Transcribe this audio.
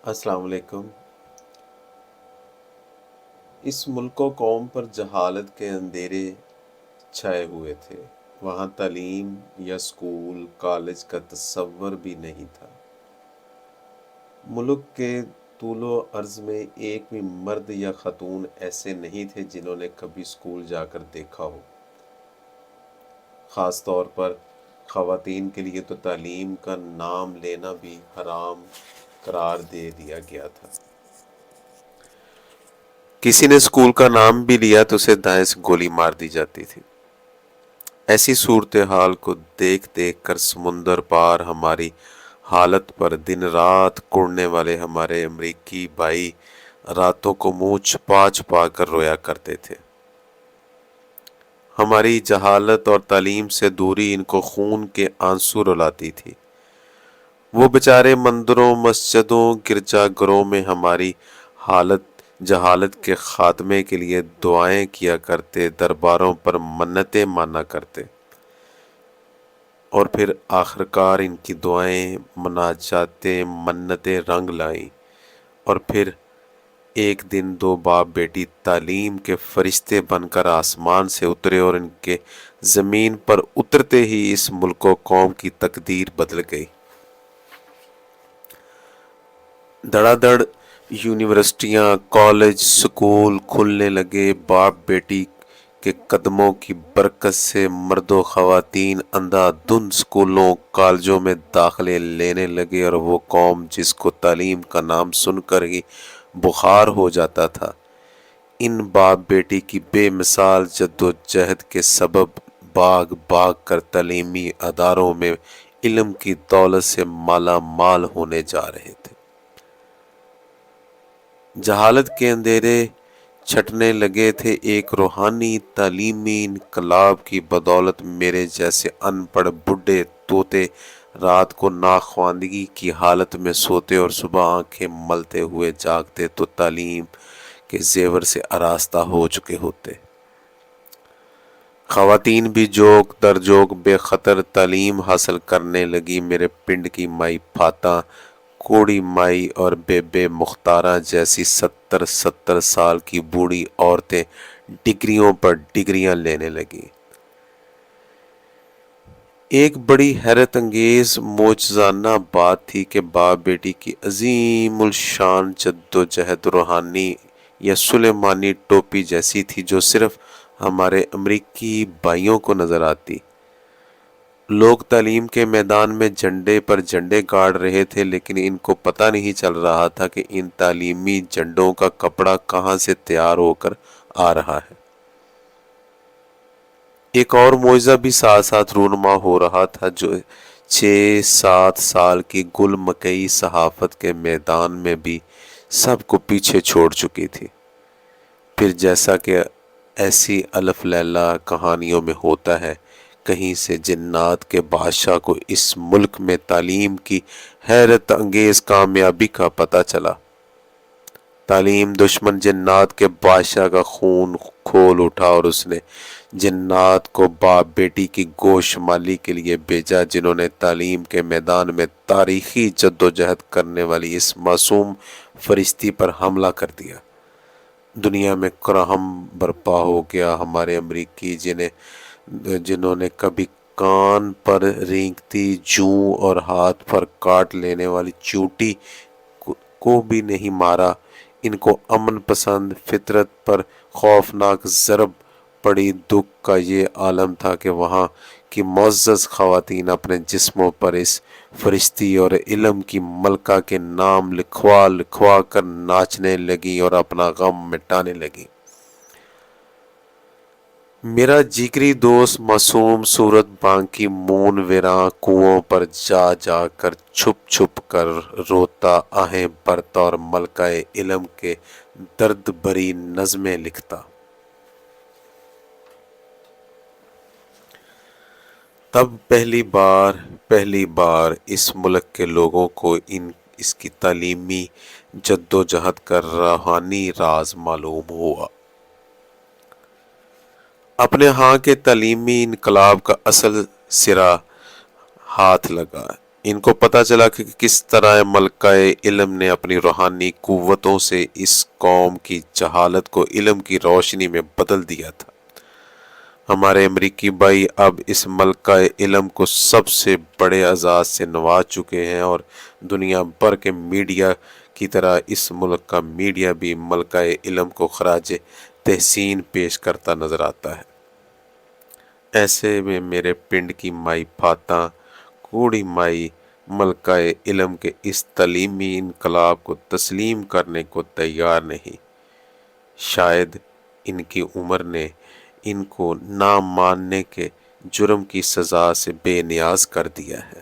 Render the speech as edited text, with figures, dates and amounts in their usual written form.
السلام علیکم۔ اس ملک و قوم پر جہالت کے اندھیرے چھائے ہوئے تھے۔ وہاں تعلیم یا اسکول کالج کا تصور بھی نہیں تھا۔ ملک کے طول و عرض میں ایک بھی مرد یا خاتون ایسے نہیں تھے جنہوں نے کبھی اسکول جا کر دیکھا ہو۔ خاص طور پر خواتین کے لیے تو تعلیم کا نام لینا بھی حرام قرار دے دیا گیا تھا۔ کسی نے اسکول کا نام بھی لیا تو اسے دائیں سے گولی مار دی جاتی تھی۔ ایسی صورتحال کو دیکھ دیکھ کر سمندر پار ہماری حالت پر دن رات کڑنے والے ہمارے امریکی بھائی راتوں کو منہ چھپا چھپا کر رویا کرتے تھے۔ ہماری جہالت اور تعلیم سے دوری ان کو خون کے آنسو رلاتی تھی۔ وہ بیچارے مندروں، مسجدوں، گرجا گھروں میں ہماری جہالت کے خاتمے کے لیے دعائیں کیا کرتے، درباروں پر منتیں مانا کرتے، اور پھر آخرکار ان کی دعائیں، مناجاتیں، منتیں رنگ لائیں، اور پھر ایک دن دو باپ بیٹی تعلیم کے فرشتے بن کر آسمان سے اترے اور ان کے زمین پر اترتے ہی اس ملک و قوم کی تقدیر بدل گئی۔ دڑا دڑ یونیورسٹیاں، کالج، سکول کھلنے لگے۔ باپ بیٹی کے قدموں کی برکت سے مرد و خواتین اندھا دھند سکولوں کالجوں میں داخلے لینے لگے، اور وہ قوم جس کو تعلیم کا نام سن کر ہی بخار ہو جاتا تھا، ان باپ بیٹی کی بے مثال جدوجہد کے سبب باغ باغ کر تعلیمی اداروں میں علم کی دولت سے مالا مال ہونے جا رہے تھے۔ جہالت کے اندھیرے چھٹنے لگے تھے۔ ایک روحانی تعلیمی انقلاب کی بدولت میرے جیسے ان پڑھ بڈھے طوطے رات کو ناخواندگی کی حالت میں سوتے اور صبح آنکھیں ملتے ہوئے جاگتے تو تعلیم کے زیور سے آراستہ ہو چکے ہوتے۔ خواتین بھی جوک در جوک بے خطر تعلیم حاصل کرنے لگی۔ میرے پنڈ کی مائی پھاتہ، کوڑی مائی اور بے بے مختارہ جیسی 70 سال کی بوڑھی عورتیں ڈگریوں پر ڈگریاں لینے لگیں۔ ایک بڑی حیرت انگیز معجزانہ بات تھی کہ باپ بیٹی کی عظیم الشان جدوجہد روحانی یا سلیمانی ٹوپی جیسی تھی جو صرف ہمارے امریکی بھائیوں کو نظر آتی۔ لوگ تعلیم کے میدان میں جھنڈے پر جھنڈے گاڑ رہے تھے، لیکن ان کو پتہ نہیں چل رہا تھا کہ ان تعلیمی جھنڈوں کا کپڑا کہاں سے تیار ہو کر آ رہا ہے۔ ایک اور معجزہ بھی ساتھ ساتھ رونما ہو رہا تھا جو 6-7 سال کی گل مکئی صحافت کے میدان میں بھی سب کو پیچھے چھوڑ چکی تھی۔ پھر جیسا کہ ایسی الف لیلا کہانیوں میں ہوتا ہے، کہیں سے جنات کے بادشاہ کو اس ملک میں تعلیم کی حیرت انگیز کامیابی کا پتہ چلا۔ تعلیم دشمن جنات کے بادشاہ کا خون کھول اٹھا اور اس نے جنات کو باپ بیٹی کی گوش مالی کے لیے بھیجا، جنہوں نے تعلیم کے میدان میں تاریخی جدوجہد کرنے والی اس معصوم فرشتی پر حملہ کر دیا۔ دنیا میں کرہم برپا ہو گیا۔ ہمارے امریکی جنہوں نے کبھی کان پر رینگتی جوں اور ہاتھ پر کاٹ لینے والی چیونٹی کو بھی نہیں مارا، ان کو امن پسند فطرت پر خوفناک ضرب پڑی۔ دکھ کا یہ عالم تھا کہ وہاں کی معزز خواتین اپنے جسموں پر اس فرشتی اور علم کی ملکہ کے نام لکھوا لکھوا کر ناچنے لگیں اور اپنا غم مٹانے لگیں۔ میرا جگری دوست معصوم صورت بانکی مون ویراں کنووں پر جا جا کر چھپ چھپ کر روتا، آہیں بھرتا اور ملکہ علم کے درد بھری نظمیں لکھتا۔ تب پہلی بار اس ملک کے لوگوں کو اس کی تعلیمی جدوجہد کا روحانی راز معلوم ہوا۔ اپنے ہاں کے تعلیمی انقلاب کا اصل سرا ہاتھ لگا۔ ان کو پتہ چلا کہ کس طرح ملکہ علم نے اپنی روحانی قوتوں سے اس قوم کی جہالت کو علم کی روشنی میں بدل دیا تھا۔ ہمارے امریکی بھائی اب اس ملکہ علم کو سب سے بڑے اعزاز سے نواز چکے ہیں، اور دنیا بھر کے میڈیا کی طرح اس ملک کا میڈیا بھی ملکہ علم کو خراج تحسین پیش کرتا نظر آتا ہے۔ ایسے میں میرے پنڈ کی مائی پھاتاں کوڑی مائی ملکہ علم کے اس تعلیمی انقلاب کو تسلیم کرنے کو تیار نہیں۔ شاید ان کی عمر نے ان کو نہ ماننے کے جرم کی سزا سے بے نیاز کر دیا ہے۔